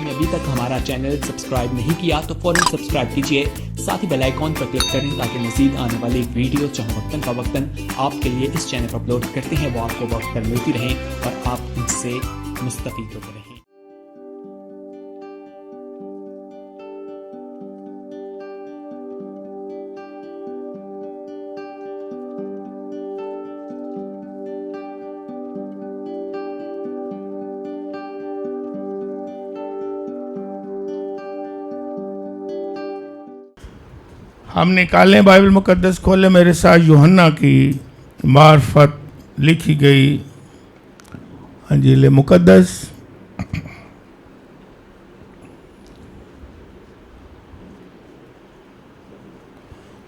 آپ نے ابھی تک ہمارا چینل سبسکرائب نہیں کیا تو فوراً سبسکرائب کیجئے، ساتھ ہی بیل آئیکن پر کلک کریں تاکہ مزید آنے والی ویڈیو جہاں وقتاً فوقتاً آپ کے لیے اس چینل پر اپلوڈ کرتے ہیں وہ آپ کو وقت پر ملتی رہیں اور آپ ان سے مستفید ہوتے رہیں۔ ہم نکالیں بائبل مقدس، کھولیں میرے ساتھ یوحنا کی معرفت لکھی گئی انجیل مقدس،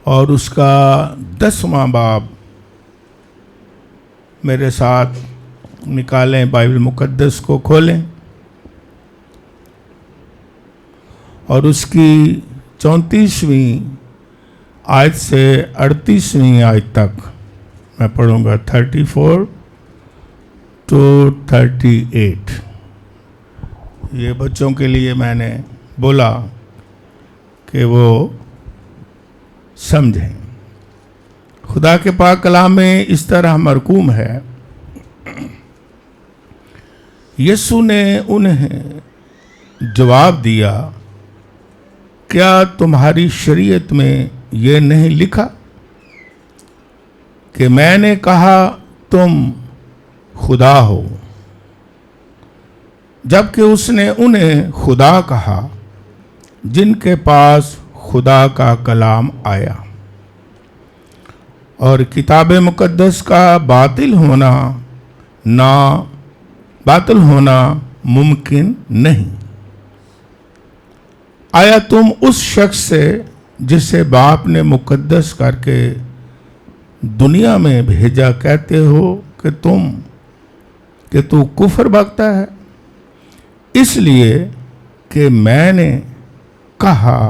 اور اس کا 10واں باب میرے ساتھ نکالیں، بائبل مقدس کو کھولیں اور اس کی 34ویں آیت سے 38ویں آیت تک میں پڑھوں گا، 34 to 38۔ یہ بچوں کے لیے میں نے بولا کہ وہ سمجھیں۔ خدا کے پاک کلام میں اس طرح مرقوم ہے، یسوع نے انہیں جواب دیا، کیا تمہاری شریعت میں یہ نہیں لکھا کہ میں نے کہا تم خدا ہو؟ جبکہ اس نے انہیں خدا کہا جن کے پاس خدا کا کلام آیا، اور کتاب مقدس کا باطل ہونا ممکن نہیں۔ آیا تم اس شخص سے جسے باپ نے مقدس کر کے دنیا میں بھیجا کہتے ہو کہ تو کفر بکتا ہے، اس لیے کہ میں نے کہا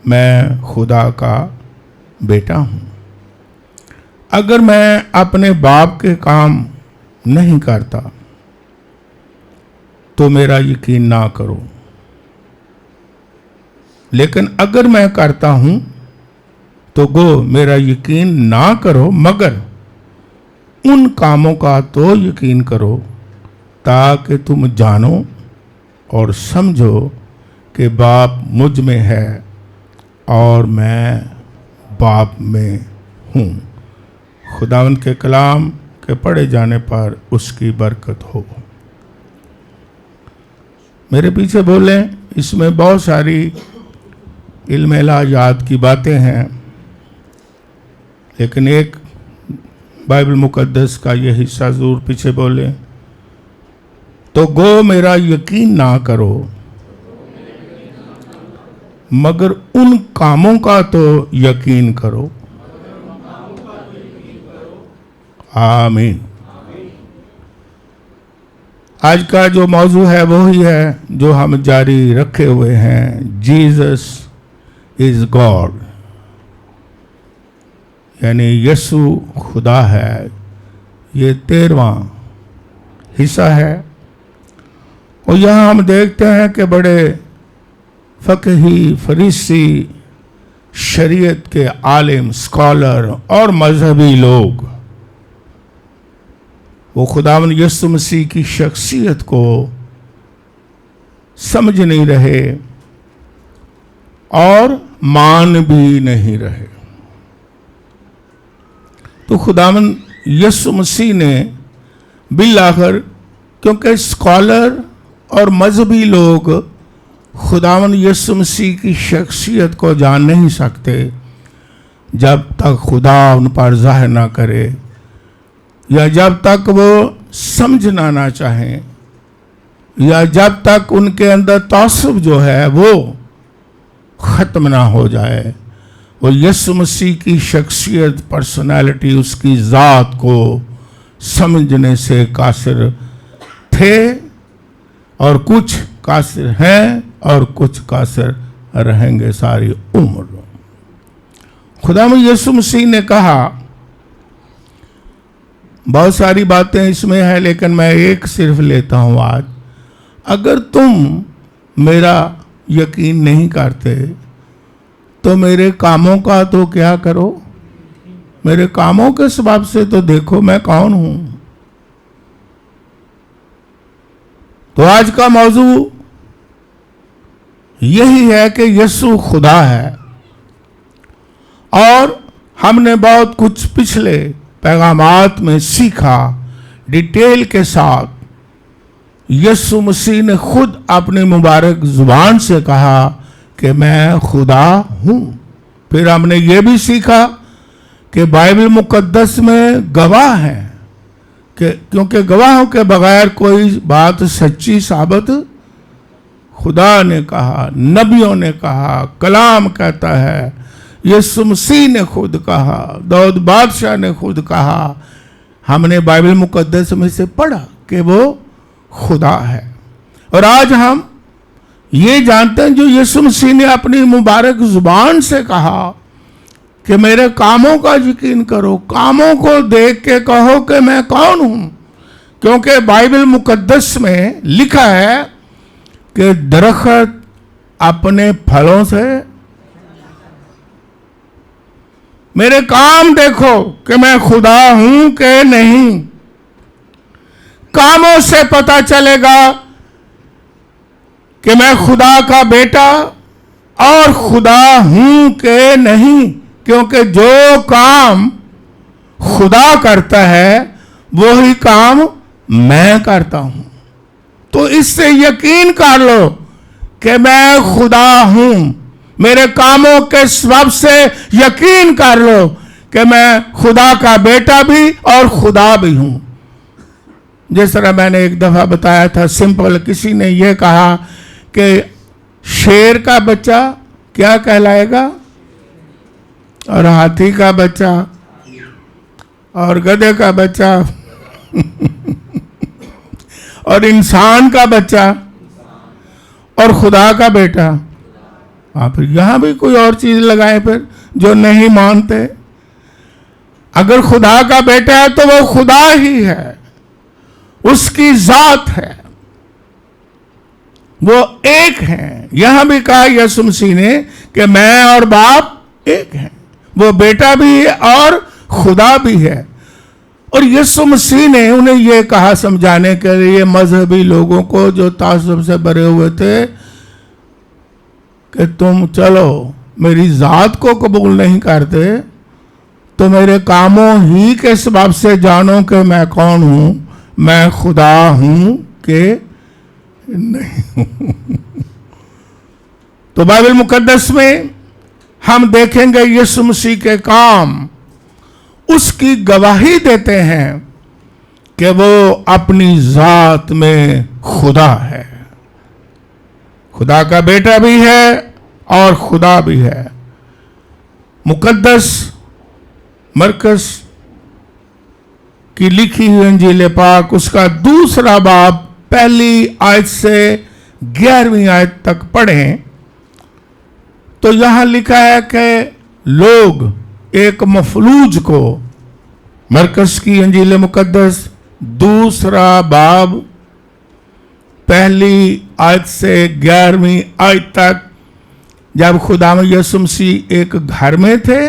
میں خدا کا بیٹا ہوں؟ اگر میں اپنے باپ کے کام نہیں کرتا تو میرا یقین نہ کرو، لیکن اگر میں کرتا ہوں تو گو میرا یقین نہ کرو، مگر ان کاموں کا تو یقین کرو تاکہ تم جانو اور سمجھو کہ باپ مجھ میں ہے اور میں باپ میں ہوں۔ خداوند کے کلام کے پڑھے جانے پر اس کی برکت ہو۔ میرے پیچھے بولیں، اس میں بہت ساری علم الہیات کی باتیں ہیں، لیکن ایک بائبل مقدس کا یہ حصہ ضرور پیچھے بولے، تو گو میرا یقین نہ کرو مگر ان کاموں کا تو یقین کرو۔ آمین۔ آج کا جو موضوع ہے وہی ہے جو ہم جاری رکھے ہوئے ہیں، جیزس از گاڈ، یعنی یسوع خدا ہے۔ یہ 13واں حصہ ہے، اور یہاں ہم دیکھتے ہیں کہ بڑے فقہی، فریسی، شریعت کے عالم، اسکالر اور مذہبی لوگ وہ خداوند یسوع مسیح کی شخصیت کو سمجھ نہیں رہے اور مان بھی نہیں رہے۔ تو خداوند یسوع مسیح نے بالآخر، کیونکہ اسکالر اور مذہبی لوگ خداوند یسوع مسیح کی شخصیت کو جان نہیں سکتے جب تک خدا ان پر ظاہر نہ کرے، یا جب تک وہ سمجھنا نہ چاہیں، یا جب تک ان کے اندر تعصب جو ہے وہ ختم نہ ہو جائے۔ وہ یسوع مسیح کی شخصیت، پرسنالٹی، اس کی ذات کو سمجھنے سے قاصر تھے، اور کچھ قاصر ہیں اور کچھ قاصر رہیں گے ساری عمر۔ خداوند یسوع مسیح نے کہا، بہت ساری باتیں اس میں ہیں لیکن میں ایک صرف لیتا ہوں آج، اگر تم मेरा यकीन नहीं करते तो मेरे कामों का तो क्या करो, मेरे कामों के सबब से तो देखो मैं कौन हूं। तो आज का मौजू यही है कि यीशु खुदा है। और हमने बहुत कुछ पिछले पैगामात में सीखा डिटेल के साथ। यीशु मसीह ने खुद अपनी मुबारक जुबान से कहा कि मैं खुदा हूं। फिर हमने ये भी सीखा कि बाइबल मुकद्दस में गवाह है कि क्योंकि गवाहों के बगैर कोई बात सच्ची साबित, खुदा ने कहा, नबियों ने कहा, कलाम कहता है, यीशु मसीह ने खुद कहा, दाऊद बादशाह ने खुद कहा। हमने बाइबल मुकद्दस में से पढ़ा कि वो खुदा है। और आज हम ये जानते हैं जो यीशु मसीह ने अपनी मुबारक जुबान से कहा कि मेरे कामों का यकीन करो, कामों को देख के कहो कि मैं कौन हूं। क्योंकि बाइबल मुकद्दस में लिखा है कि दरख्त अपने फलों से, मेरे काम देखो कि मैं खुदा हूं कि नहीं। कामों से पता चलेगा कि मैं खुदा का बेटा और खुदा हूं कि नहीं। क्योंकि जो काम खुदा करता है वही काम मैं करता हूं। तो इससे यकीन कर लो कि मैं खुदा हूं। मेरे कामों के सबब से यकीन कर लो कि मैं खुदा का बेटा भी और खुदा भी हूं। जिस तरह मैंने एक दफा बताया था सिंपल, किसी ने यह कहा कि शेर का बच्चा क्या कहलाएगा, और हाथी का बच्चा और गधे का बच्चा और इंसान का बच्चा और खुदा का बेटा। आप यहां भी कोई और चीज लगाए फिर जो नहीं मानते। अगर खुदा का बेटा है तो वो खुदा ही है, उसकी जात है, वो एक है। यहां भी कहा यीशु मसीह ने कि मैं और बाप एक हैं। वो बेटा भी है और खुदा भी है। और यीशु मसीह ने उन्हें यह कहा समझाने के लिए मजहबी लोगों को जो तासुब से भरे हुए थे कि तुम चलो मेरी जात को कबूल नहीं करते तो मेरे कामों ही के सबब से जानो कि मैं कौन हूं, मैं खुदा हूं कि नहीं हूं। तो बाइबल मुकद्दस में हम देखेंगे यीशु मसीह के काम उसकी गवाही देते हैं कि वो अपनी जात में खुदा है, खुदा का बेटा भी है और खुदा भी है। मुकद्दस मरकस की लिखी हुई इंजील पाक उसका 2 बाब 1 आयत से 11वीं आयत तक पढ़ें तो यहां लिखा है कि लोग एक मफलूज को, मरकस की इंजील मुकद्दस 2 बाब 1 आयत से 11वीं आयत तक, जब खुदा यीशु मसीह एक घर में थे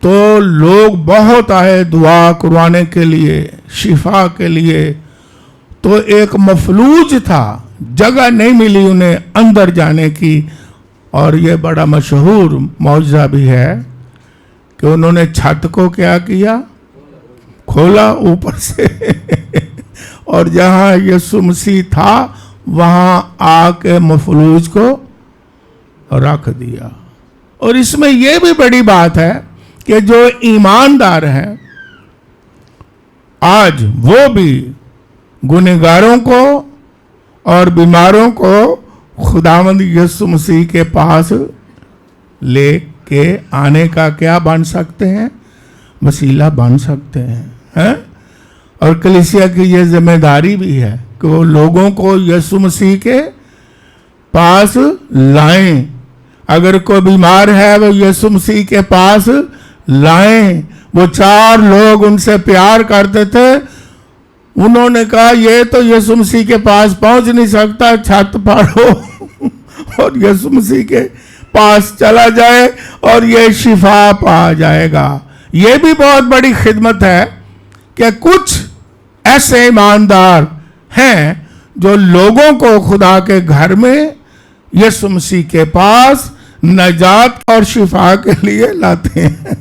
तो लोग बहुत आए दुआ करवाने के लिए, शिफा के लिए। तो एक मफलूज था, जगह नहीं मिली उन्हें अंदर जाने की। और यह बड़ा मशहूर मौजज़ा भी है कि उन्होंने छत को क्या किया, खोला ऊपर से और जहां यीशु मसीह था वहां आके मफलूज को रख दिया। और इसमें यह भी बड़ी बात है कि जो ईमानदार हैं आज वो भी गुनहगारों को और बीमारों को खुदावंद यीशु मसीह के पास लेके आने का क्या बन सकते हैं, वसीला बन सकते हैं। और कलीसिया की ये जिम्मेदारी भी है कि वो लोगों को यीशु मसीह के पास लाएं। अगर कोई बीमार है वो यीशु मसीह के पास लाएं। वो 4 लोग उनसे प्यार करते थे, उन्होंने कहा ये तो यीशु मसीह के पास पहुंच नहीं सकता, छत फाड़ो और यीशु मसीह के पास चला जाए और ये शिफा पा जाएगा। ये भी बहुत बड़ी खिदमत है कि कुछ ऐसे ईमानदार हैं जो लोगों को खुदा के घर में यीशु मसीह के पास नजात और शिफा के लिए लाते हैं।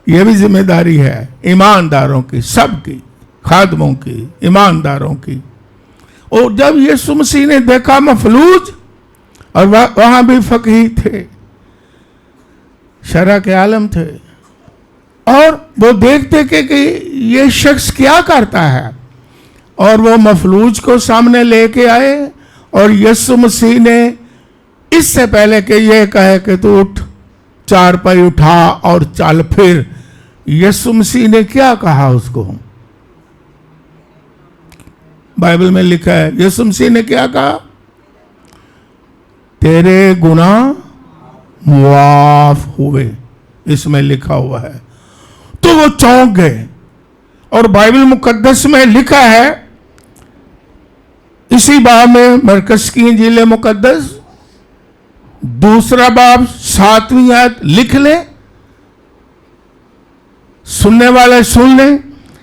यह भी जिम्मेदारी है ईमानदारों की, सबकी, खादमों की, ईमानदारों की। और जब यीशु मसीह ने देखा मफलूज, और वहां भी फकीह थे, शरह के आलम थे, और वो देखते कि ये शख्स क्या करता है, और वो मफलूज को सामने लेके आए, और यीशु मसीह ने इससे पहले कि ये कहे कि तू उठ, चारपाई उठा और चल फिर, यीशु मसीह ने क्या कहा उसको? बाइबल में लिखा है यीशु मसीह ने क्या कहा? तेरे गुनाह मुआफ हुए, इसमें लिखा हुआ है। तो वो चौंक गए। और बाइबल मुकद्दस में लिखा है, इसी बाब में मरकस की इंजील मुकद्दस 2 बाब 7वीं आयत लिख ले, सुनने वाले सुन ले।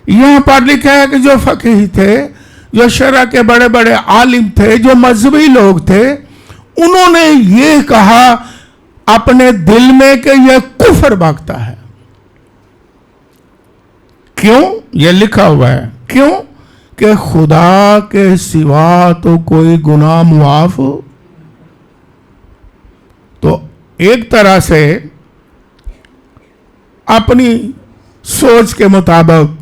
यहां पर लिखा है कि जो फकीह थे, जो शरह के बड़े बड़े आलिम थे, जो मजहबी लोग थे, उन्होंने ये कहा अपने दिल में कि यह कुफर बकता है। क्यों? यह लिखा हुआ है, क्यों? कि खुदा के सिवा तो कोई गुनाह मुआफ हो। तो एक तरह से अपनी सोच के मुताबिक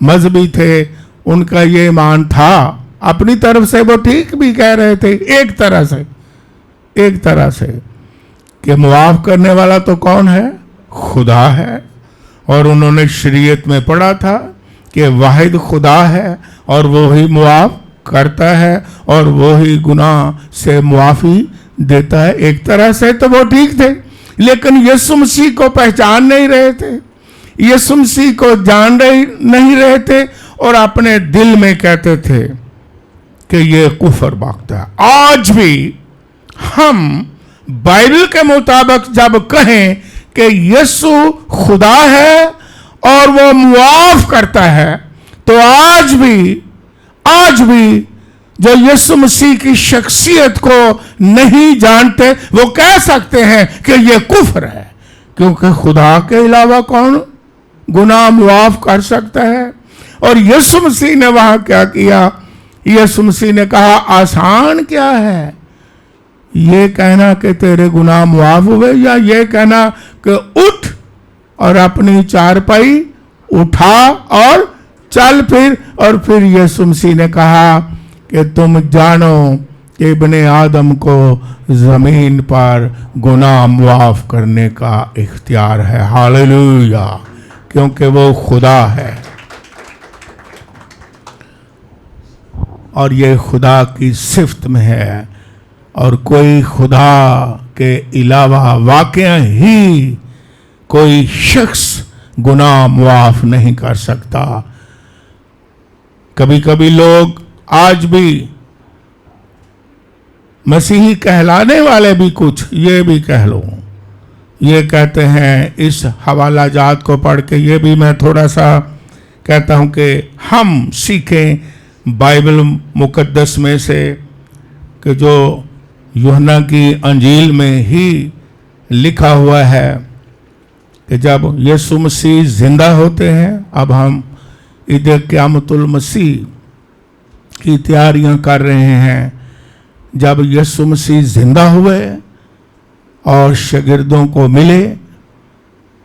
मजहबी थे, उनका ये ईमान था, अपनी तरफ से वो ठीक भी कह रहे थे एक तरह से कि मुआफ करने वाला तो कौन है? खुदा है। और उन्होंने शरीयत में पढ़ा था कि वाहिद खुदा है और वो ही मुआफ करता है और वो ही गुनाह से मुआफी देता है। एक तरह से तो वो ठीक थे, लेकिन यीशु मसीह को पहचान नहीं रहे थे, यीशु मसीह को जान नहीं रहे थे, और अपने दिल में कहते थे कि ये कुफर बकता है। आज भी हम बाइबल के मुताबिक जब कहें कि यीशु खुदा है और वो मुआफ करता है, तो आज भी जो यीशु मसीह की शख्सियत को नहीं जानते, वो कह सकते हैं कि ये कुफर है, क्योंकि खुदा के अलावा कौन गुनाह मुआफ कर सकता है। और यीशु मसीह ने वहां क्या किया? यीशु मसीह ने कहा आसान क्या है ये कहना कि तेरे गुनाह मुआफ हुए, या ये कहना कि उठ और अपनी चारपाई उठा और चल फिर। और फिर यीशु मसीह ने कहा कि तुम जानो कि इब्ने आदम को जमीन पर गुनाह मुआफ करने का इख्तियार है। हालेलुया, क्योंकि वो खुदा है और ये खुदा की सिफ्त में है, और कोई खुदा के अलावा वाकया ही कोई शख्स गुनाह मुआफ नहीं कर सकता। कभी कभी लोग आज भी मसीही कहलाने वाले भी कुछ, ये भी कह लो, ये कहते हैं, इस हवाला जात को पढ़ के ये भी मैं थोड़ा सा कहता हूं कि हम सीखें बाइबल मुकद्दस में से कि जो यूहन्ना की अंजील में ही लिखा हुआ है कि जब यीशु मसीह जिंदा होते हैं, अब हम ईद क़यामतुल मसीह की तैयारियां कर रहे हैं, जब यीशु मसीह जिंदा हुए और शागिर्दों को मिले,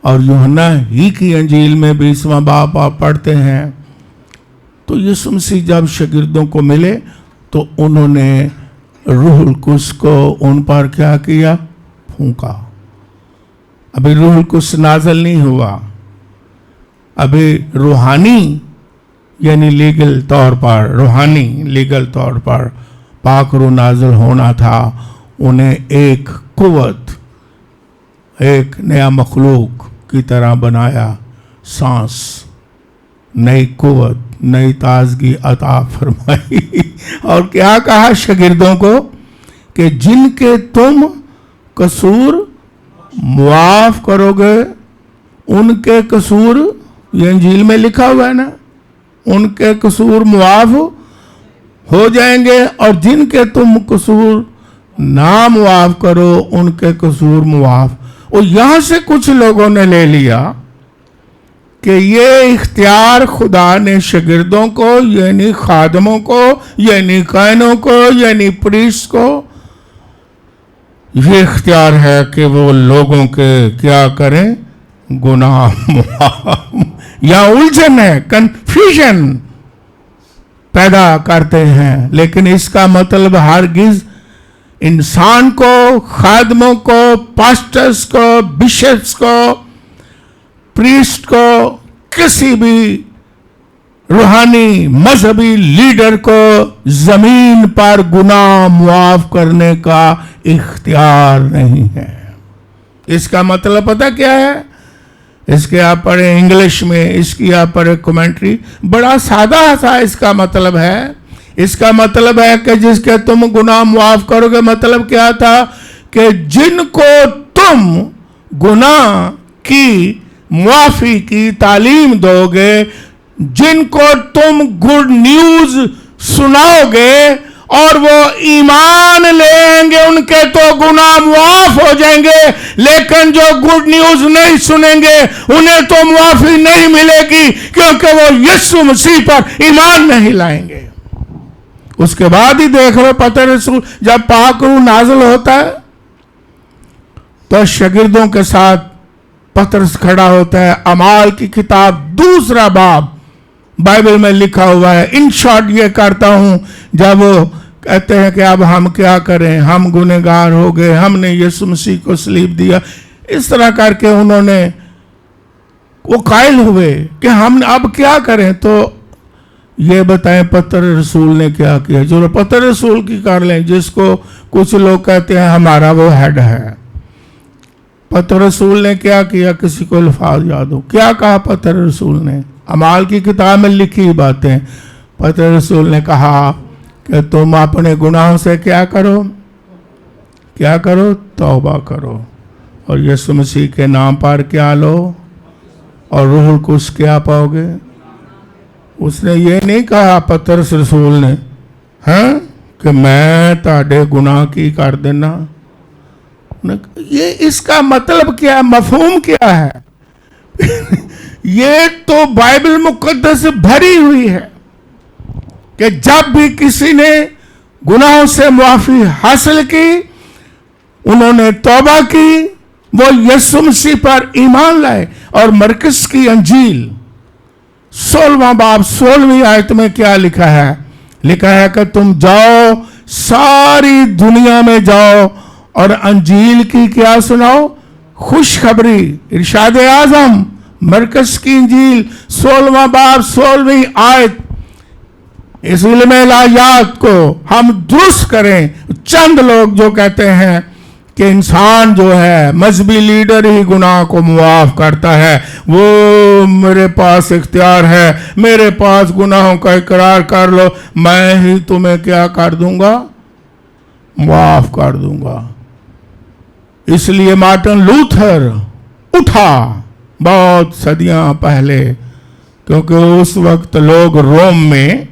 और यूहन्ना ही की अंजील में 20वां बाब आप पढ़ते हैं, तो यीशु मसीह जब शागिर्दों को मिले तो उन्होंने रूहुल कुद्स को उन पर क्या किया? फूंका। अभी रूहुल कुद्स नाज़िल नहीं हुआ, अभी रूहानी यानी लीगल तौर पर पाक रूह नाज़िल होना था। उन्हें एक कुव्वत, एक नया मखलूक की तरह बनाया, सांस, नई कुव्वत, नई ताजगी अता फरमाई। और क्या कहा शागिर्दों को कि जिनके तुम कसूर मुआफ करोगे, उनके कसूर, ये इंजील में लिखा हुआ है ना, उनके कसूर मुआफ हो जाएंगे, और जिनके तुम कसूर ना मुआफ करो, उनके कसूर मुआफ। और यहां से कुछ लोगों ने ले लिया कि ये इख्तियार खुदा ने शागिर्दों को, यानी खादमों को, यानी कायनों को, यानी प्रीस्ट को, ये इख्तियार है कि वो लोगों के क्या करें, गुनाह मुआफ। या उलझन है, कंफ्यूजन पैदा करते हैं। लेकिन इसका मतलब हरगिज इंसान को, खादमों को, पास्टर्स को, बिशप्स को, प्रीस्ट को, किसी भी रूहानी मजहबी लीडर को जमीन पर गुनाह मुआफ करने का इख्तियार नहीं है। इसका मतलब पता क्या है? इसके आप पढ़े इंग्लिश में, इसकी आप पढ़े कमेंट्री, बड़ा सादा सा इसका मतलब है। इसका मतलब है कि जिसके तुम गुनाह मुआफ करोगे, मतलब क्या था कि जिनको तुम गुनाह की मुआफी की तालीम दोगे, जिनको तुम गुड न्यूज सुनाओगे और वो ईमान लेंगे, उनके तो गुनाह मुआफ हो जाएंगे। लेकिन जो गुड न्यूज नहीं सुनेंगे, उन्हें तो मुआफी नहीं मिलेगी, क्योंकि वो यीशु मसीह पर ईमान नहीं लाएंगे। उसके बाद ही देख लो पतरस रसूल जब पाक रूह नाज़िल होता है तो शागिर्दों के साथ पतरस खड़ा होता है। अमाल की किताब 2 बाब बाइबल में लिखा हुआ है। इन शॉर्ट ये करता हूं, जब वो कहते हैं कि अब हम क्या करें, हम गुनहगार हो गए, हमने यीशु मसीह को सलीब दिया, इस तरह करके उन्होंने वो कायल हुए कि हम अब क्या करें। तो ये बताएं पतरस रसूल ने क्या किया। जो पतरस रसूल की कर लें, जिसको कुछ लोग कहते हैं हमारा वो हेड है। पतरस रसूल ने क्या किया, किसी को अल्फाज याद हो? क्या कहा पतरस रसूल ने? अमाल की किताब में लिखी बातें। पतरस रसूल ने कहा कि तुम अपने गुनाहों से क्या करो, क्या करो, तौबा करो, और यीशु मसीह के नाम पर क्या लो, और रूहुल कुछ क्या पाओगे। उसने ये नहीं कहा पतरस रसूल ने, हैं, कि मैं ताड़े गुनाह की कर देना। ये इसका मतलब क्या, मफहूम क्या है? ये तो बाइबल मुकद्दस भरी हुई है कि जब भी किसी ने गुनाहों से मुआफी हासिल की, उन्होंने तौबा की, वो यीशु मसीह पर ईमान लाए। और मरकस की अंजील 16वां बाब 16वीं आयत में क्या लिखा है? लिखा है कि तुम जाओ, सारी दुनिया में जाओ और अंजील की क्या सुनाओ, खुशखबरी। इरशाद आजम मरकस की इंजील 16वां बाब 16वीं आयत। इस इल्म इलाहियात को हम दुरुस्त करें। चंद लोग जो कहते हैं कि इंसान जो है, मजहबी लीडर ही गुनाह को मुआफ करता है, वो मेरे पास इख्तियार है, मेरे पास गुनाहों का इकरार कर लो, मैं ही तुम्हें क्या कर दूंगा, मुआफ कर दूंगा। इसलिए मार्टिन लूथर उठा बहुत सदियां पहले, क्योंकि उस वक्त लोग रोम में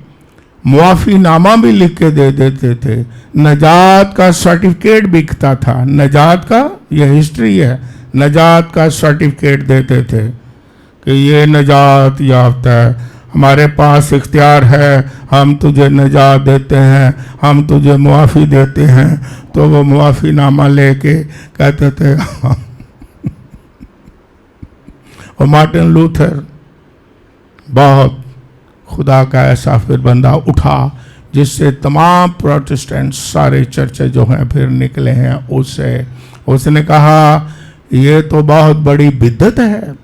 मुआफी नामा भी लिख के दे देते थे, नजात का सर्टिफिकेट बिकता था। नजात का, यह हिस्ट्री है, नजात का सर्टिफिकेट देते थे कि ये नजात याफ्ता है, हमारे पास इख्तियार है, हम तुझे नजात देते हैं, हम तुझे मुआफी देते हैं। तो वो मुआफी नामा लेके कहते थे और मार्टिन लूथर बहुत खुदा का ऐसा फिर बंदा उठा जिससे तमाम प्रोटेस्टेंट सारे चर्चे जो हैं फिर निकले हैं। उसने कहा ये तो बहुत बड़ी बिद्दत है,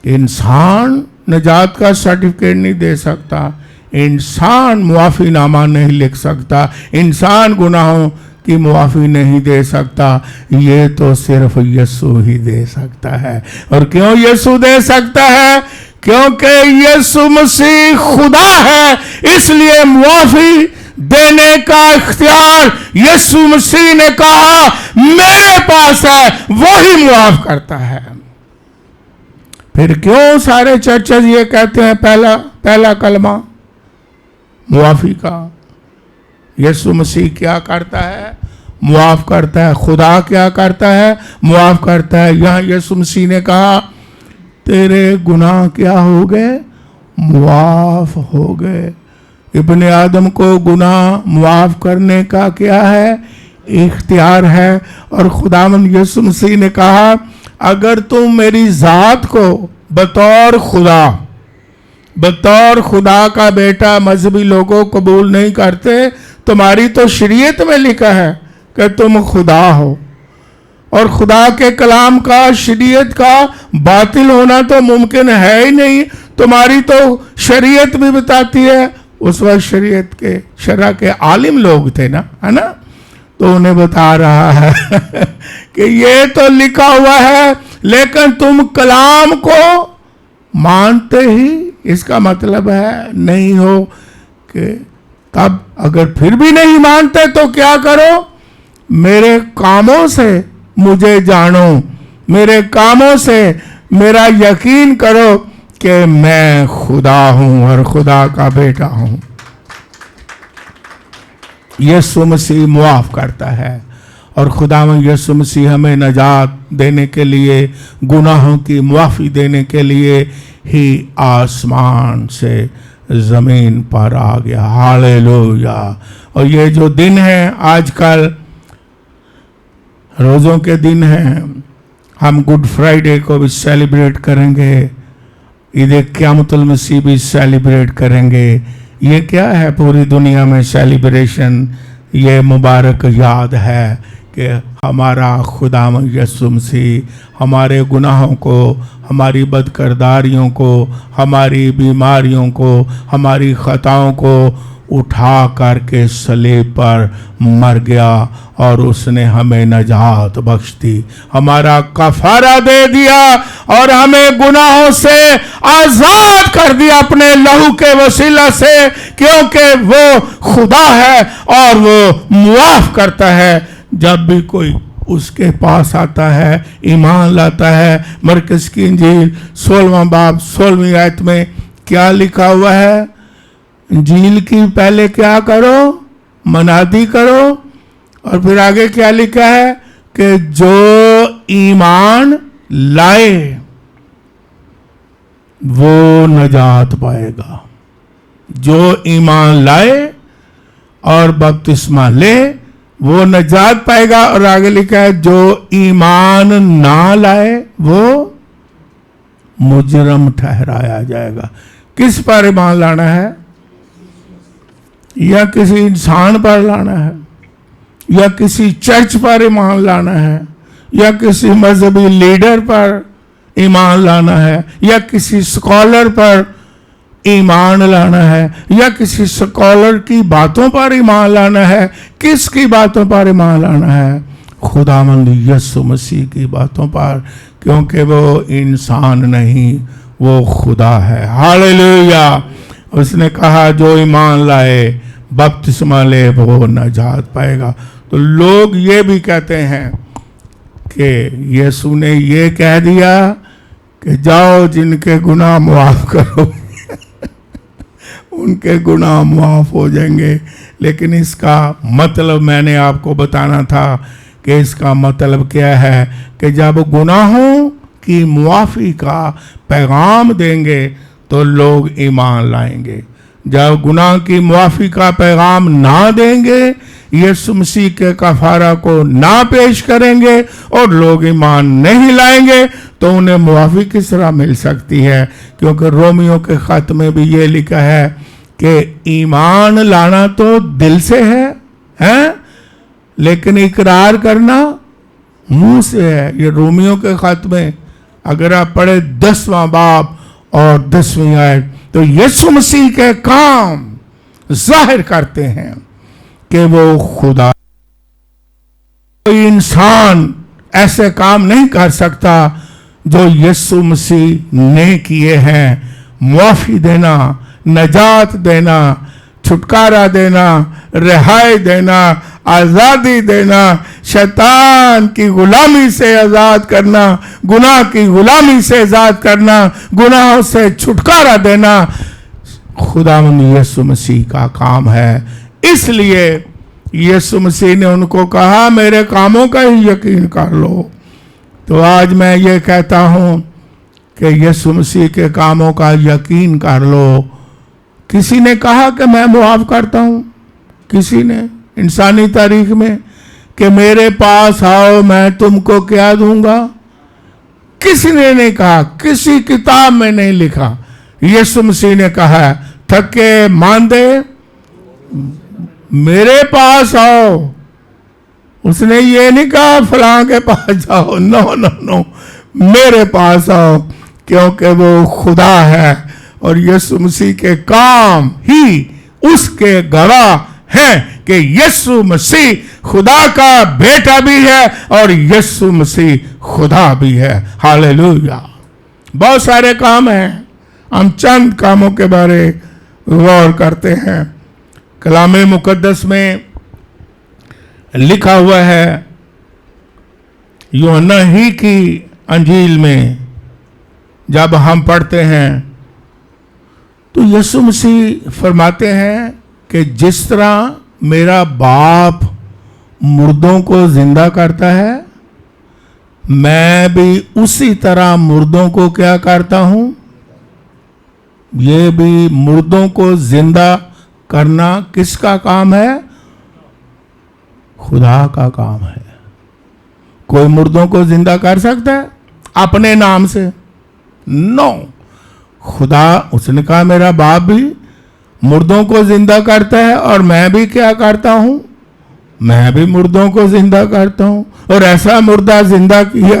इंसान नजात का सर्टिफिकेट नहीं दे सकता, इंसान मुआफी नामा नहीं लिख सकता, इंसान गुनाहों की मुआफ़ी नहीं दे सकता, ये तो सिर्फ यीशु ही दे सकता है। और क्यों यीशु दे सकता है? क्योंकि यीशु मसीह खुदा है, इसलिए मुआफ़ी देने का इख्तियार यीशु मसीह ने कहा मेरे पास है, वही मुआफ़ करता है। फिर क्यों सारे चर्चेज ये कहते हैं पहला कलमा मुआफ़ी का? यीशु मसीह क्या करता है? मुआफ़ करता है। खुदा क्या करता है? मुआफ़ करता है। यहाँ यीशु मसीह ने कहा तेरे गुनाह क्या हो गए? मुआफ़ हो गए। इब्ने आदम को गुनाह मुआफ़ करने का क्या है? इख्तियार है। और खुदावंद यीशु मसीह ने कहा अगर तुम मेरी ज़ात को बतौर खुदा का बेटा मजहबी लोगों कबूल नहीं करते, तुम्हारी तो शरीयत में लिखा है कि तुम खुदा हो, और खुदा के कलाम का शरीयत का बातिल होना तो मुमकिन है ही नहीं। तुम्हारी तो शरीयत भी बताती है, उस वक्त शरीयत के शरा के आलिम लोग थे ना, है ना, तो उन्हें बता रहा है कि ये तो लिखा हुआ है, लेकिन तुम कलाम को मानते ही, इसका मतलब है नहीं हो कि तब अगर फिर भी नहीं मानते तो क्या करो? मेरे कामों से मुझे जानो, मेरे कामों से मेरा यकीन करो कि मैं खुदा हूं और खुदा का बेटा हूं। यीशु मसीह मुआफ़ करता है और खुदावंद यीशु मसीह हमें नजात देने के लिए, गुनाहों की मुआफ़ी देने के लिए ही आसमान से ज़मीन पर आ गया। हालेलुया। और ये जो दिन है आजकल रोज़ों के दिन हैं, हम गुड फ्राइडे को भी सेलिब्रेट करेंगे, ईद क़यामतुल मसीह भी सेलिब्रेट करेंगे। ये क्या है पूरी दुनिया में सेलिब्रेशन? ये मुबारक याद है कि हमारा खुदावंद यीशु मसीह हमारे गुनाहों को, हमारी बदकिरदारियों को, हमारी बीमारियों को, हमारी ख़ताओं को उठा करके सलीब पर मर गया और उसने हमें नजात बख्श दी, हमारा कफारा दे दिया और हमें गुनाहों से आज़ाद कर दिया अपने लहू के वसीला से, क्योंकि वो खुदा है और वो मुआफ़ करता है। जब भी कोई उसके पास आता है, ईमान लाता है, मरकज़ की इंजील 16वां बाब 16वीं आयत में क्या लिखा हुआ है? इंजील की पहले क्या करो? मनादी करो। और फिर आगे क्या लिखा है कि जो ईमान लाए वो नजात पाएगा। जो ईमान लाए और बपतिस्मा ले वो नजात पाएगा। और आगे लिखा है जो ईमान ना लाए वो मुजरम ठहराया जाएगा। किस पर ईमान लाना है? या किसी इंसान पर लाना है, या किसी चर्च पर ईमान लाना है, या किसी मजहबी लीडर पर ईमान लाना है, या किसी स्कॉलर पर ईमान लाना है, या किसी स्कॉलर की बातों पर ईमान लाना है? किसकी बातों पर ईमान लाना है? खुदावंद यीशु मसीह की बातों पर, क्योंकि वो इंसान नहीं, वो खुदा है। हालेलुया। उसने कहा जो ईमान लाए, बपतिस्मा ले, वो नजात पाएगा। तो लोग ये भी कहते हैं कि यीशु ने ये कह दिया कि जाओ जिनके गुनाह मुआफ़ करो उनके गुनाह मुआफ़ हो जाएंगे। लेकिन इसका मतलब मैंने आपको बताना था कि इसका मतलब क्या है कि जब गुनाहों की मुआफ़ी का पैगाम देंगे तो लोग ईमान लाएंगे। जब गुनाह की मुआफ़ी का पैगाम ना देंगे, यीशु मसीह के कफारा को ना पेश करेंगे और लोग ईमान नहीं लाएंगे, तो उन्हें मुआफ़ी किस तरह मिल सकती है? क्योंकि रोमियो के ख़त में भी ये लिखा है कि ईमान लाना तो दिल से है, लेकिन इकरार करना मुंह से है। ये रोमियो के ख़त में अगर आप पढ़े 10वां बाब और 10वीं आयत, तो यीशु मसीह के काम जाहिर करते हैं कि वो खुदा कोई इंसान ऐसे काम नहीं कर सकता जो यीशु मसीह ने किए हैं। मुआफ़ी देना, नजात देना, छुटकारा देना, रिहाई देना, आज़ादी देना, शैतान की गुलामी से आज़ाद करना, गुनाह की गुलामी से आज़ाद करना, गुनाहों से छुटकारा देना खुदावंद यीशु मसीह का काम है। इसलिए यीशु मसीह ने उनको कहा मेरे कामों का ही यकीन कर लो। तो आज मैं ये कहता हूँ कि यीशु मसीह के कामों का यकीन कर लो। किसी ने कहा कि मैं मुआफ़ करता हूँ, किसी ने इंसानी तारीख में कि मेरे पास आओ मैं तुमको क्या दूंगा, किसी ने नहीं कहा, किसी किताब में नहीं लिखा। यीशु मसीह ने कहा थके मांदे मेरे पास आओ। उसने ये नहीं कहा फलां के पास जाओ, नो नो नो, मेरे पास आओ, क्योंकि वो खुदा है और यीशु मसीह के काम ही उसके गवाह हैं कि यीशु मसीह खुदा का बेटा भी है और यीशु मसीह खुदा भी है। हालेलुया। बहुत सारे काम हैं, हम चंद कामों के बारे गौर करते हैं। कलामे मुकद्दस में लिखा हुआ है, यूहन्ना ही की अंजील में जब हम पढ़ते हैं तो यीशु मसीह फरमाते हैं कि जिस तरह मेरा बाप मुर्दों को जिंदा करता है, मैं भी उसी तरह मुर्दों को क्या करता हूं। ये भी मुर्दों को जिंदा करना किसका काम है? खुदा का काम है। कोई मुर्दों को जिंदा कर सकता है अपने नाम से? नो। खुदा, उसने कहा मेरा बाप भी मुर्दों को जिंदा करता है और मैं भी क्या करता हूं, मैं भी मुर्दों को जिंदा करता हूं। और ऐसा मुर्दा जिंदा किया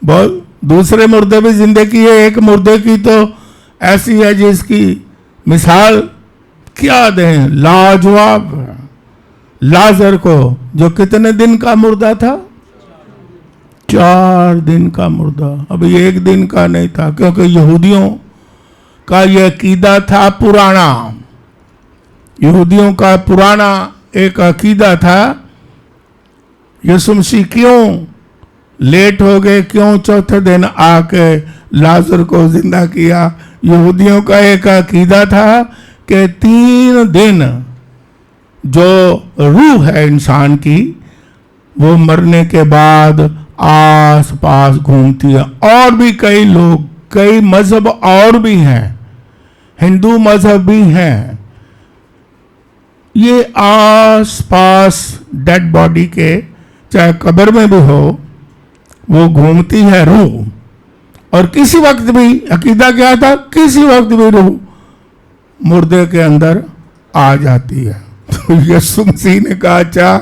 बहुत दूसरे मुर्दे भी जिंदे किए। एक मुर्दे की तो ऐसी है जिसकी मिसाल क्या दें, लाजवाब। लाजर को, जो कितने दिन का मुर्दा था? 4 दिन का मुर्दा। अभी 1 दिन का नहीं था, क्योंकि यहूदियों का यह अकीदा था पुराना। यहूदियों का पुराना एक अकीदा था, यीशु मसीह क्यों लेट हो गए, क्यों चौथे दिन आके लाजर को जिंदा किया। यहूदियों का एक अकीदा था कि 3 दिन जो रूह है इंसान की, वो मरने के बाद आस पास घूमती है। और भी कई लोग, कई मजहब और भी हैं, हिंदू मजहब भी हैं, ये आस पास डेड बॉडी के, चाहे कब्र में भी हो, वो घूमती है रूह। और किसी वक्त भी, अकीदा क्या था, किसी वक्त भी रूह मुर्दे के अंदर आ जाती है। तो यीशु मसीह ने कहा अच्छा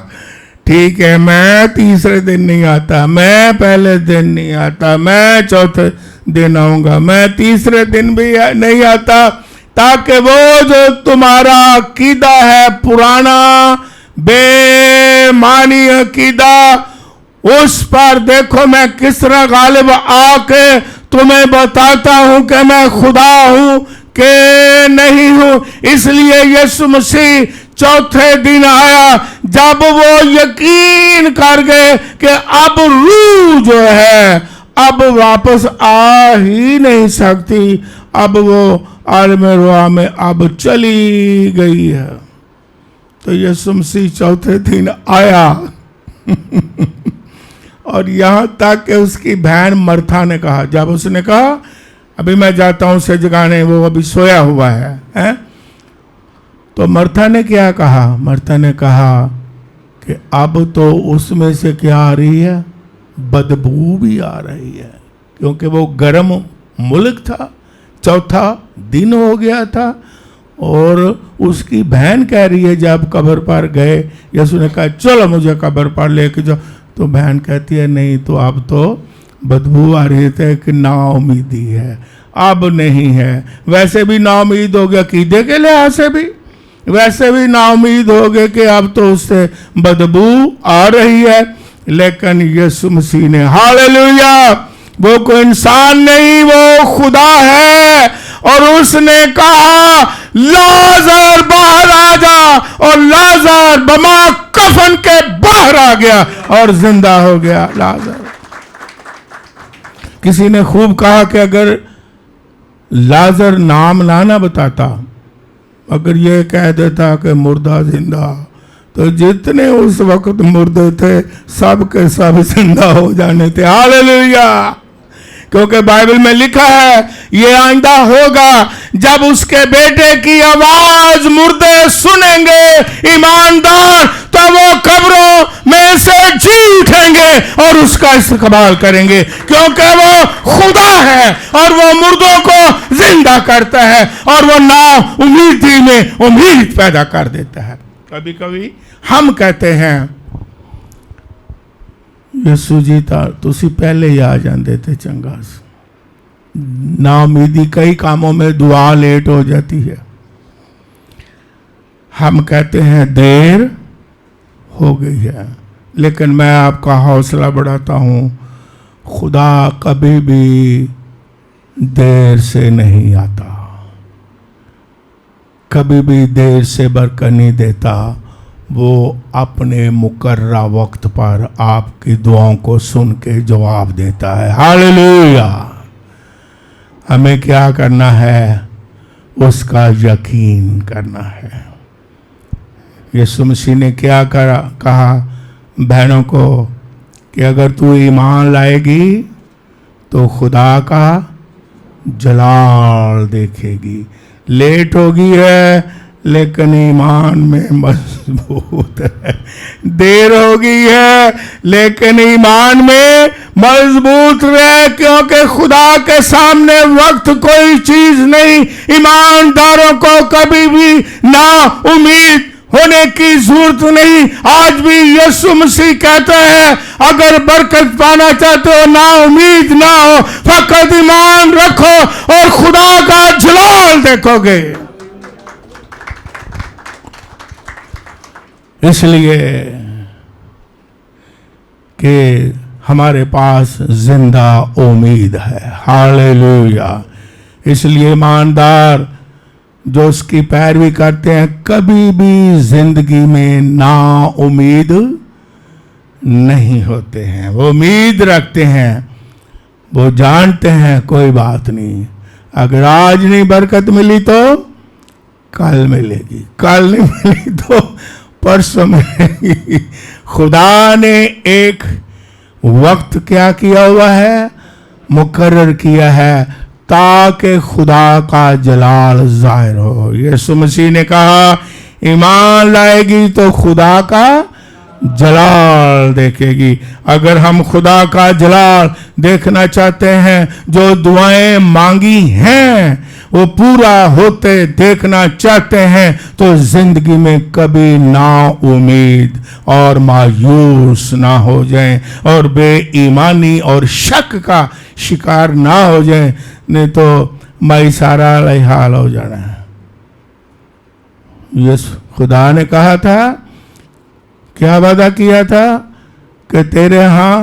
ठीक है, मैं तीसरे दिन नहीं आता, मैं पहले दिन नहीं आता, मैं चौथे दिन आऊंगा, मैं तीसरे दिन भी नहीं आता, ताकि वो जो तुम्हारा अकीदा है पुराना बेमानी अकीदा, उस पर देखो मैं किस तरह गालिब आके तुम्हें बताता हूं कि मैं खुदा हूं कि नहीं हूं। इसलिए यीशु मसीह चौथे दिन आया, जब वो यकीन कर गए कि अब रूह जो है अब वापस आ ही नहीं सकती, अब वो आलम रुआ में अब चली गई है। तो यीशु मसीह चौथे दिन आया और यहां तक कि उसकी बहन मर्था ने कहा, जब उसने कहा अभी मैं जाता हूं उसे जगाने, वो अभी सोया हुआ है? तो मर्था ने क्या कहा? मर्था ने कहा कि अब तो उसमें से क्या आ रही है? बदबू भी आ रही है, क्योंकि वो गर्म मुल्क था, चौथा दिन हो गया था। और उसकी बहन कह रही है, जब कब्र पर गए, यीशु ने कहा चलो मुझे कब्र पर लेके जाओ, तो बहन कहती है नहीं, तो अब तो बदबू आ रही है कि नाउमीदी है, अब नहीं है। वैसे भी नाउमीद हो गया, अकीदे के लिहाज से भी वैसे भी नाउमीद हो गए कि अब तो उससे बदबू आ रही है। लेकिन यीशु मसीह ने, हालेलुया, वो कोई इंसान नहीं, वो खुदा है। और उसने कहा लाजर बाहर आ जा, और लाजर बमा कफन के बाहर आ गया और जिंदा हो गया लाजर। किसी ने खूब कहा कि अगर लाजर नाम ना बताता, अगर ये कह देता कि मुर्दा जिंदा, तो जितने उस वक्त मुर्दे थे सब के सब जिंदा हो जाने थे। हालेलुया। क्योंकि बाइबल में लिखा है ये आइंदा होगा जब उसके बेटे की आवाज मुर्दे सुनेंगे ईमानदार, तो वो कब्रों में से जी उठेंगे और उसका इस्तकबाल करेंगे, क्योंकि वो खुदा है और वो मुर्दों को जिंदा करता है और वो ना उम्मीदी में उम्मीद पैदा कर देता है। कभी कभी हम कहते हैं ਯਿਸੂ ਜੀ ਤਾਂ ਤੁਸੀਂ पहले ही आ जाते थे चंगा। नाउमीदी कई कामों में दुआ लेट हो जाती है। हम कहते हैं देर हो गई है, लेकिन मैं आपका हौसला बढ़ाता हूँ, खुदा कभी भी देर से नहीं आता, कभी भी देर से बरकत नहीं देता। वो अपने मुकर्रा वक्त पर आपकी दुआओं को सुन के जवाब देता है। हालेलुया। हमें क्या करना है? उसका यकीन करना है। यीशु मसीह ने क्या कहा बहनों को कि अगर तू ईमान लाएगी तो खुदा का जलाल देखेगी। लेट होगी है लेकिन ईमान में मजबूत है, देर हो गई है लेकिन ईमान में मजबूत रहे, क्योंकि खुदा के सामने वक्त कोई चीज नहीं। ईमानदारों को कभी भी ना उम्मीद होने की जरूरत नहीं। आज भी यीशु मसीह कहते हैं अगर बरकत पाना चाहते हो ना उम्मीद ना हो, फकत ईमान रखो और खुदा का जलाल देखोगे। इसलिए कि हमारे पास जिंदा उम्मीद है। हालेलुया। इसलिए ईमानदार जो उसकी पैरवी करते हैं कभी भी जिंदगी में ना उम्मीद नहीं होते हैं। वो उम्मीद रखते हैं, वो जानते हैं कोई बात नहीं, अगर आज नहीं बरकत मिली तो कल मिलेगी, कल नहीं मिली तो परसों मिलेगी। खुदा ने एक वक्त क्या किया हुआ है? मुकर्रर किया है ताकि खुदा का जलाल जाहिर हो। यीशु मसीह ने कहा ईमान लाएगी तो खुदा का जलाल देखेगी। अगर हम खुदा का जलाल देखना चाहते हैं, जो दुआएं मांगी हैं वो पूरा होते देखना चाहते हैं, तो जिंदगी में कभी ना उम्मीद और मायूस ना हो जाएं और बेईमानी और शक का शिकार ना हो जाएं, नहीं तो माई सारा हाल हो जाना है। यीशु खुदा ने कहा था, क्या वादा किया था कि तेरे यहाँ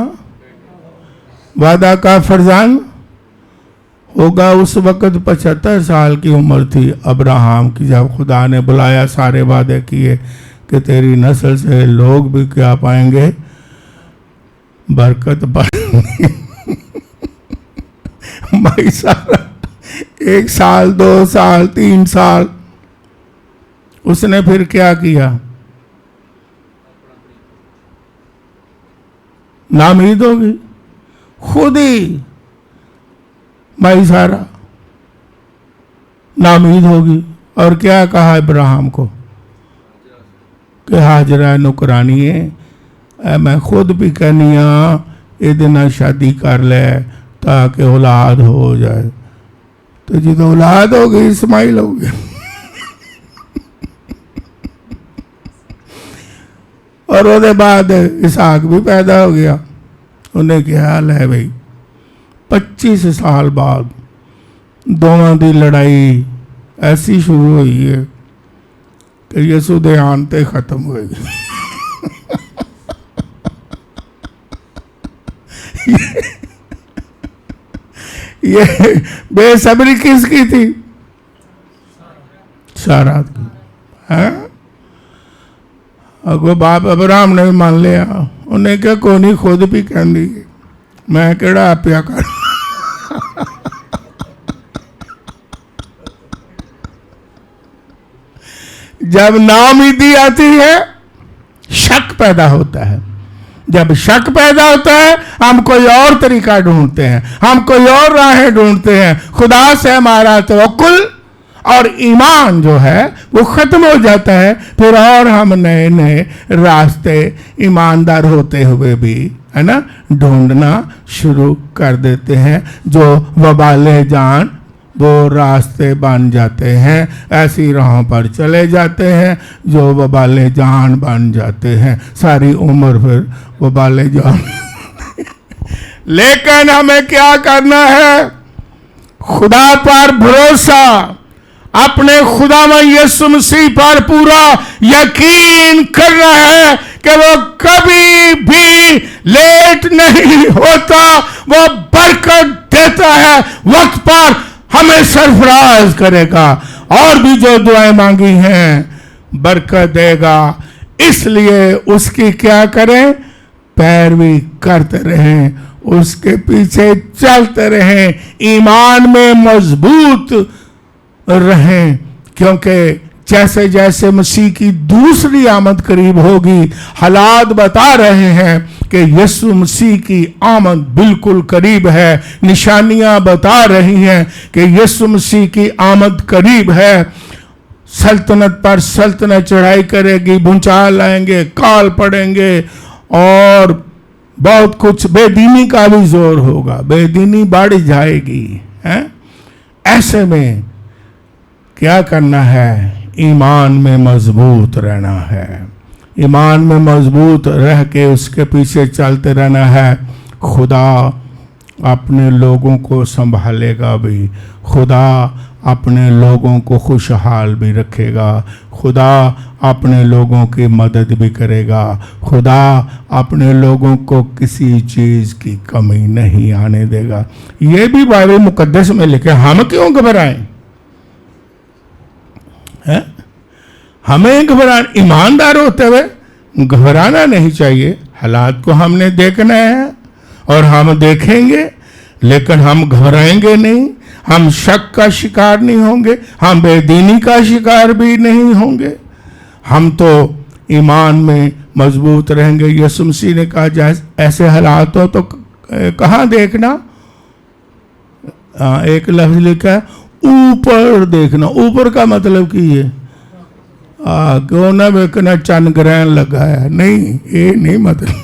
वादा का फरजान होगा। उस वक्त 75 साल की उम्र थी अब्राहम की, जब खुदा ने बुलाया सारे वादे किए कि तेरी नस्ल से लोग भी क्या पाएंगे? बरकत पाएंगे। भाई सारा 1 साल 2 साल 3 साल उसने फिर क्या किया? नाउमीद होगी खुद ही। भाई सारा नाउमीद होगी और क्या कहा इब्राहिम को कि हाजरा नुकरानी है, मैं खुद भी कहनी ये ना शादी कर ले ताकि औलाद हो जाए। तो जी तो औलाद हो गई, इस्माइल हो गया। और उसके बाद इसहाक भी पैदा हो गया। उन्हें ख्याल है भाई 25 साल बाद दोनों की लड़ाई ऐसी शुरू हुई है کہ یسو دے آنتے ختم ہوئے گی. یہ بے صبری کس کی تھی؟ سارہ کی. اگو باپ ابراہم نے بھی مان لیا. انہیں کہا کوئی نہیں خود بھی کہن دی میں کیڑا پیا کر. جب ناامیدی آتی ہے شک پیدا ہوتا ہے. جب شک پیدا ہوتا ہے ہم کوئی اور طریقہ ڈھونڈتے ہیں, ہم کوئی اور راہیں ڈھونڈتے ہیں. خدا سے ہمارا توکل اور ایمان جو ہے وہ ختم ہو جاتا ہے. پھر اور ہم نئے نئے راستے ایماندار ہوتے ہوئے بھی ہے نا ڈھونڈنا شروع کر دیتے ہیں. جو وبال جان وہ راستے بن جاتے ہیں, ایسی راہوں پر چلے جاتے ہیں جو وبال جان بن جاتے ہیں. ساری عمر پھر وبال جان. لیکن ہمیں کیا کرنا ہے؟ خدا پر بھروسہ, اپنے خداوند یسوع مسیح پر پورا یقین کرنا ہے کہ وہ کبھی بھی لیٹ نہیں ہوتا. وہ برکت دیتا ہے, وقت پر ہمیں سرفراز کرے گا, اور بھی جو دعائیں مانگی ہیں برکت دے گا. اس لیے اس کی کیا کریں؟ پیروی کرتے رہیں, اس کے پیچھے چلتے رہیں, ایمان میں مضبوط رہیں. کیونکہ جیسے جیسے مسیح کی دوسری آمد قریب ہوگی, حالات بتا رہے ہیں کہ یسوع مسیح کی آمد بالکل قریب ہے. نشانیاں بتا رہی ہیں کہ یسوع مسیح کی آمد قریب ہے. سلطنت پر سلطنت چڑھائی کرے گی, بھونچال آئیں گے, کال پڑیں گے, اور بہت کچھ. بے دینی کا بھی زور ہوگا, بے دینی بڑھ جائے گی. ایسے میں کیا کرنا ہے؟ ایمان میں مضبوط رہنا ہے. ایمان میں مضبوط رہ کے اس کے پیچھے چلتے رہنا ہے. خدا اپنے لوگوں کو سنبھالے گا بھی, خدا اپنے لوگوں کو خوشحال بھی رکھے گا, خدا اپنے لوگوں کی مدد بھی کرے گا, خدا اپنے لوگوں کو کسی چیز کی کمی نہیں آنے دے گا. یہ بھی بائبل مقدس میں لکھے. ہم کیوں گھبرائیں؟ ہمیں ایماندار ہوتے ہوئے گھبرانا نہیں چاہیے. حالات کو ہم نے دیکھنا ہے اور ہم دیکھیں گے, لیکن ہم گھبرائیں گے نہیں, ہم شک کا شکار نہیں ہوں گے, ہم بے دینی کا شکار بھی نہیں ہوں گے. ہم تو ایمان میں مضبوط رہیں گے. یسوع مسیح نے کہا ایسے حالات ہو تو کہاں دیکھنا؟ ایک لفظ لکھا ہے اوپر دیکھنا. اوپر کا مطلب کہ یہ کیوں نہ ویکنا چند گرہن لگا ہے, نہیں, یہ نہیں مطلب.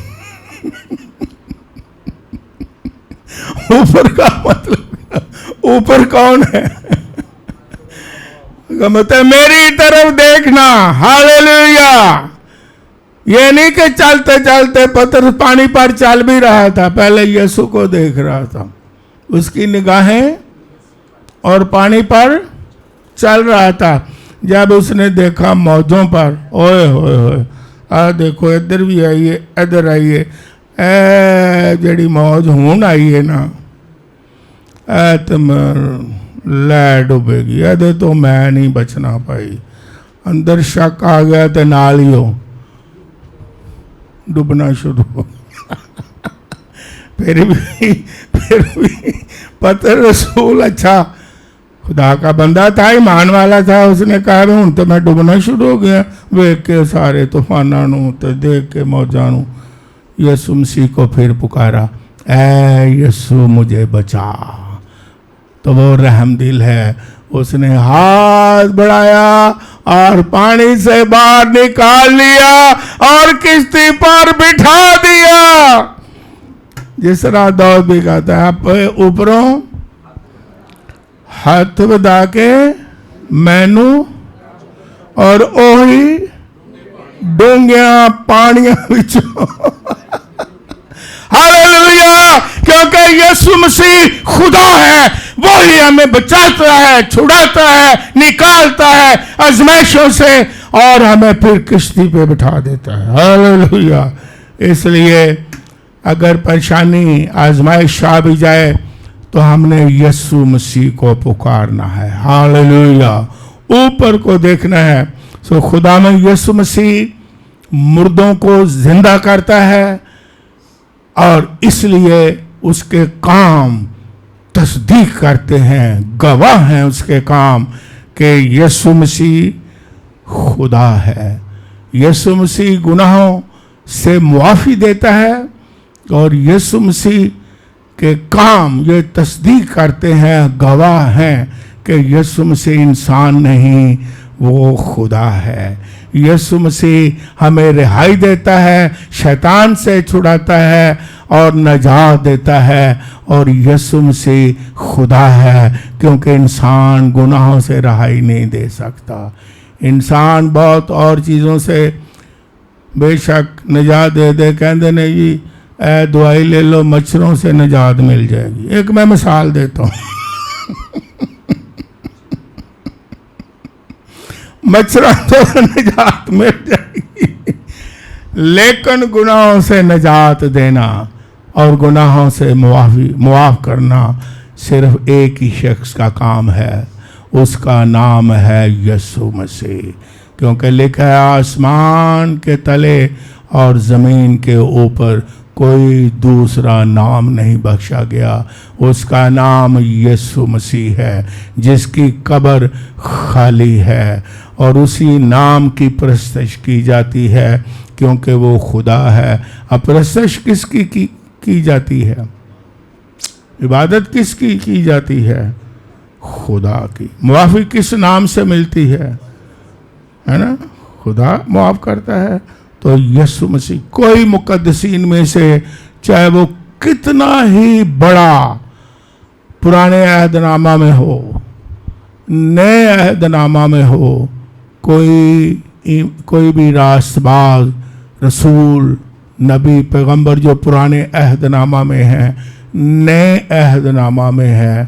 اوپر کا مطلب اوپر کون ہے؟ مطلب میری طرف دیکھنا. ہاللیلویا. یہ نہیں کہ چلتے چلتے پتھر پانی پر چل بھی رہا تھا, پہلے یسوع کو دیکھ رہا تھا, اس کی نگاہیں اور پانی پر چل رہا تھا. جب اس نے دیکھا موجوں پر, اوئے ہوئے ہوئے, دیکھو ادھر بھی آئیے, ادھر آئیے, جڑی موج ہون آئی ہے نا, تم لے ڈوبے گی. تو میں نہیں بچنا پائی. اندر شک آ گیا تو نال ہی ہو ڈوبنا شروع ہو. پھر بھی پتر رسول اچھا خدا کا بندہ تھا, ایمان والا تھا. اس نے کہا ہوں تو میں ڈوبنا شروع ہو گیا. ویک کے سارے طوفاناں نوں تے دیکھ کے موجاں نوں. یسوع مسیح کو پھر پکارا, اے یسوع مجھے بچا. تو وہ رحم دل ہے, اس نے ہاتھ بڑھایا اور پانی سے باہر نکال لیا اور کشتی پر بٹھا دیا. جس طرح داؤد بھی کہتا ہے, آپ اوپروں ہاتھ بدا کے مینو اور اوہی ڈونگیاں پانیاں وچوں. ہاللیلویا. کیونکہ یسوع مسیح خدا ہے, وہی ہمیں بچاتا ہے, چھڑاتا ہے, نکالتا ہے آزمائشوں سے, اور ہمیں پھر کشتی پہ بٹھا دیتا ہے. ہاللویا. اس لیے اگر پریشانی آزمائش آ بھی جائے تو ہم نے یسوع مسیح کو پکارنا ہے. ہاللویا. اوپر کو دیکھنا ہے. سو خدا میں یسوع مسیح مردوں کو زندہ کرتا ہے اور اس لیے اس کے کام تصدیق کرتے ہیں, گواہ ہیں اس کے کام کہ یسوع مسیح خدا ہے. یسوع مسیح گناہوں سے معافی دیتا ہے اور یسوع مسیح کے کام یہ تصدیق کرتے ہیں, گواہ ہیں کہ یسوع مسیح انسان نہیں, وہ خدا ہے. یسوع مسیح ہمیں رہائی دیتا ہے, شیطان سے چھڑاتا ہے اور نجات دیتا ہے, اور یسوع مسیح خدا ہے کیونکہ انسان گناہوں سے رہائی نہیں دے سکتا. انسان بہت اور چیزوں سے بے شک نجات دے دے, کہندے نہیں جی اے دوائی لے لو مچھروں سے نجات مل جائے گی. ایک میں مثال دیتا ہوں. مچھروں سے نجات مل جائے گی, لیکن گناہوں سے نجات دینا اور گناہوں سے معاف کرنا صرف ایک ہی شخص کا کام ہے, اس کا نام ہے یسوع مسیح. کیونکہ لکھا ہے آسمان کے تلے اور زمین کے اوپر کوئی دوسرا نام نہیں بخشا گیا, اس کا نام یسوع مسیح ہے جس کی قبر خالی ہے, اور اسی نام کی پرستش کی جاتی ہے کیونکہ وہ خدا ہے. اب پرستش کس کی جاتی ہے؟ عبادت کس کی جاتی ہے؟ خدا کی. معافی کس نام سے ملتی ہے نا؟ خدا معاف کرتا ہے. تو یسوع مسیح, کوئی مقدسین میں سے چاہے وہ کتنا ہی بڑا پرانے عہد نامہ میں ہو, نئے عہد نامہ میں ہو, کوئی بھی راست باز رسول نبی پیغمبر جو پرانے عہد نامہ میں ہیں, نئے عہد نامہ میں ہے,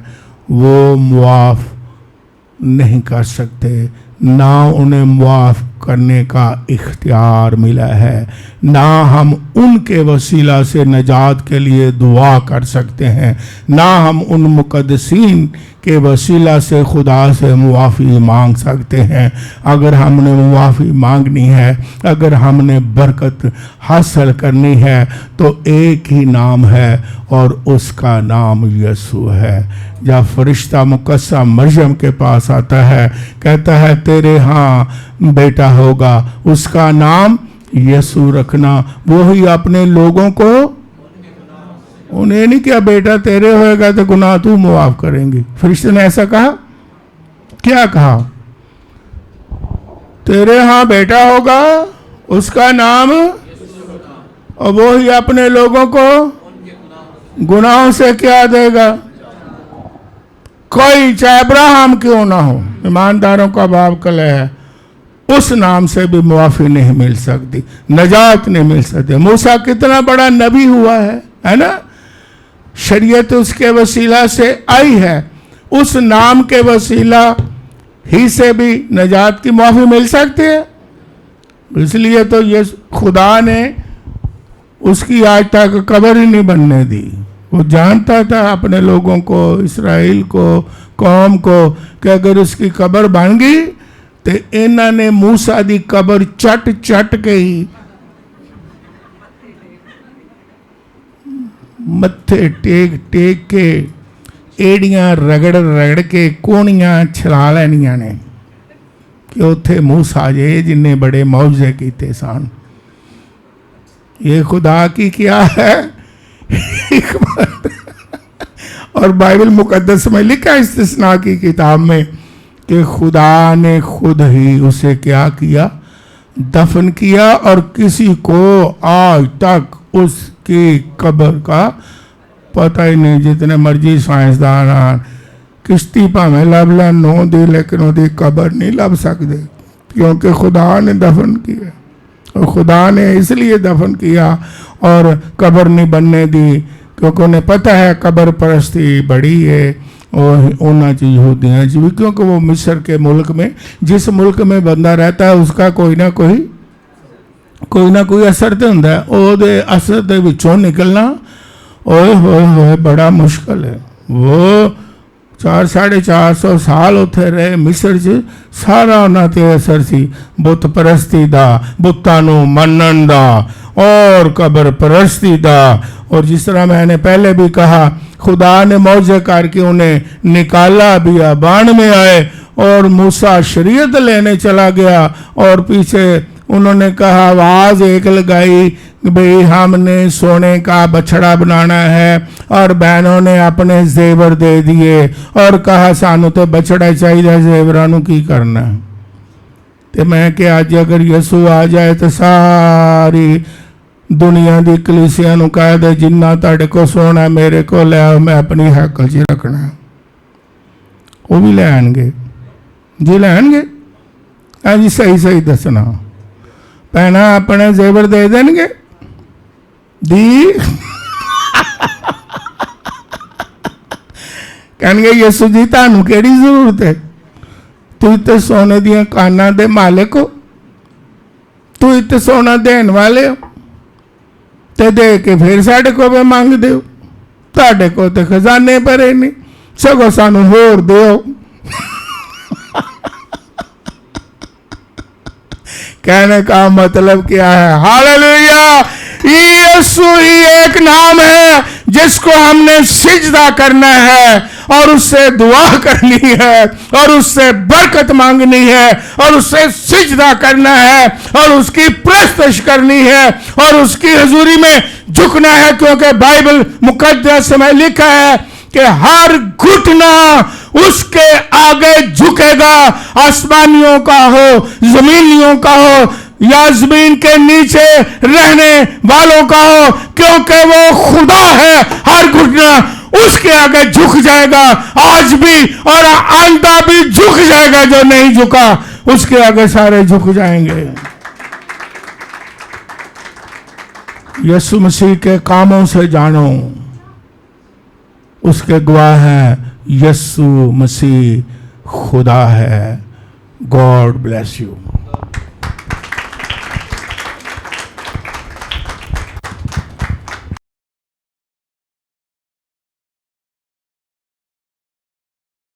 وہ معاف نہیں کر سکتے, نہ انہیں معاف کرنے کا اختیار ملا ہے, نہ ہم ان کے وسیلہ سے نجات کے لیے دعا کر سکتے ہیں, نہ ہم ان مقدسین کے وسیلہ سے خدا سے معافی مانگ سکتے ہیں. اگر ہم نے معافی مانگنی ہے, اگر ہم نے برکت حاصل کرنی ہے, تو ایک ہی نام ہے اور اس کا نام یسوع ہے. جب فرشتہ مقدسہ مریم کے پاس آتا ہے, کہتا ہے تیرے ہاں بیٹا ہوگا, اس کا نام یسوع رکھنا. وہی اپنے لوگوں کو, انہیں نہیں کیا بیٹا تیرے ہوئے گا تو گناہ تو معاف کریں گے. فرشتے نے ایسا کہا؟ کیا کہا؟ تیرے ہاں بیٹا ہوگا, اس کا نام, اور وہی اپنے لوگوں کو گناہوں سے کیا دے گا. کوئی چاہے ابراہیم کیوں نہ ہو, ایمانداروں کا باپ کلے ہے, اس نام سے بھی معافی نہیں مل سکتی, نجات نہیں مل سکتی. موسیٰ کتنا بڑا نبی ہوا ہے نا, شریعت اس کے وسیلہ سے آئی ہے, اس نام کے وسیلہ ہی سے بھی نجات کی معافی مل سکتی ہے. اس لیے تو یہ خدا نے اس کی آج تک قبر ہی نہیں بننے دی. وہ جانتا تھا اپنے لوگوں کو, اسرائیل کو, قوم کو, کہ اگر اس کی قبر بن گئی تو انہوں نے موسیٰ دی قبر چٹ کے ہی متھے ٹیک کے ایڑیاں رگڑ کے کونیاں چھلا لینیاں نے کہ اتھے موسیٰ جے جن نے بڑے معجزے کیتے سان. یہ خدا کی کیا ہے حکمت. اور بائبل مقدس میں لکھا استثناء کی کتاب میں کہ خدا نے خود ہی اسے کیا کیا, دفن کیا, اور کسی کو آج تک اس کی قبر کا پتہ ہی نہیں. جتنے مرضی سائنسدان کشتی پاویں لب لین نو دی, لیکن وہ دی قبر نہیں لب سکتے, کیونکہ خدا نے دفن کیا. اور خدا نے اس لیے دفن کیا اور قبر نہیں بننے دی کیونکہ انہیں پتہ ہے قبر پرستی بڑی ہے, اور انہاں چ یہودیاں چ بھی، کیونکہ وہ مصر کے ملک میں، جس ملک میں بندہ رہتا ہے اس کا کوئی نہ کوئی اثر تو ہوندا ہے، او دے اثر دے وچوں نکلنا اوئے ہوئے ہوئے بڑا مشکل ہے۔ وہ 450 سال اتھے رہے مصر چ، سارا انہاں تے اثر سی بت پرستی دا، بتاں نوں منن دا اور قبر پرستی دا۔ اور جس طرح میں نے پہلے بھی کہا، خدا نے معجزے کر کے انہیں نکالا، بیابان میں آئے اور موسیٰ شریعت لینے چلا گیا، اور پیچھے انہوں نے کہا، آواز ایک لگائی، بھئی ہم نے سونے کا بچڑا بنانا ہے، اور بہنوں نے اپنے زیور دے دیے اور کہا سانو تے بچڑا چاہیے، زیورانو کی کرنا ہے۔ تے میں کہ آج اگر یسوع آ جائے تو ساری دنیا دی کلیسیاں نو کہہ دے جنہ تاڑے کو سونا میرے کو لے آؤ، میں اپنی حقل جی رکھنا ہے، وہ بھی لے آن گے جی، لے آن گے۔ ہاں جی، صحیح دسنا، پہنا اپنے زیور دے دیں گے دی کہن گے یسوع جی تانوں کیڑی ضرورت ہے، تو تے سونے دیاں کاناں دے مالک ہو، تو تے سونا دین والے ہو، تے دے کے پھر ساڑھے کو بھی مانگ دیو، ساڑھے کو تے خزانے پرے نہیں، سگو سانو ہور دیو۔ کہنے کا مطلب کیا ہے؟ ہاللیلویہ! یسوع ہی ایک نام ہے جس کو ہم نے سجدہ کرنا ہے، اور اس سے دعا کرنی ہے، اور اس سے برکت مانگنی ہے، اور اس سے سجدہ کرنا ہے، اور اس کی پرستش کرنی ہے، اور اس کی حضوری میں جھکنا ہے، کیونکہ بائبل مقدس میں لکھا ہے کہ ہر گھٹنا اس کے آگے جھکے گا، آسمانیوں کا ہو، زمینیوں کا ہو، یا زمین کے نیچے رہنے والوں کا ہو، کیونکہ وہ خدا ہے۔ ہر گھٹنا اس کے آگے جھک جائے گا، آج بھی اور آئندہ بھی جھک جائے گا، جو نہیں جھکا اس کے آگے سارے جھک جائیں گے۔ یسوع مسیح کے کاموں سے جانو، اس کے گواہ ہیں، یسوع مسیح خدا ہے۔ God bless you.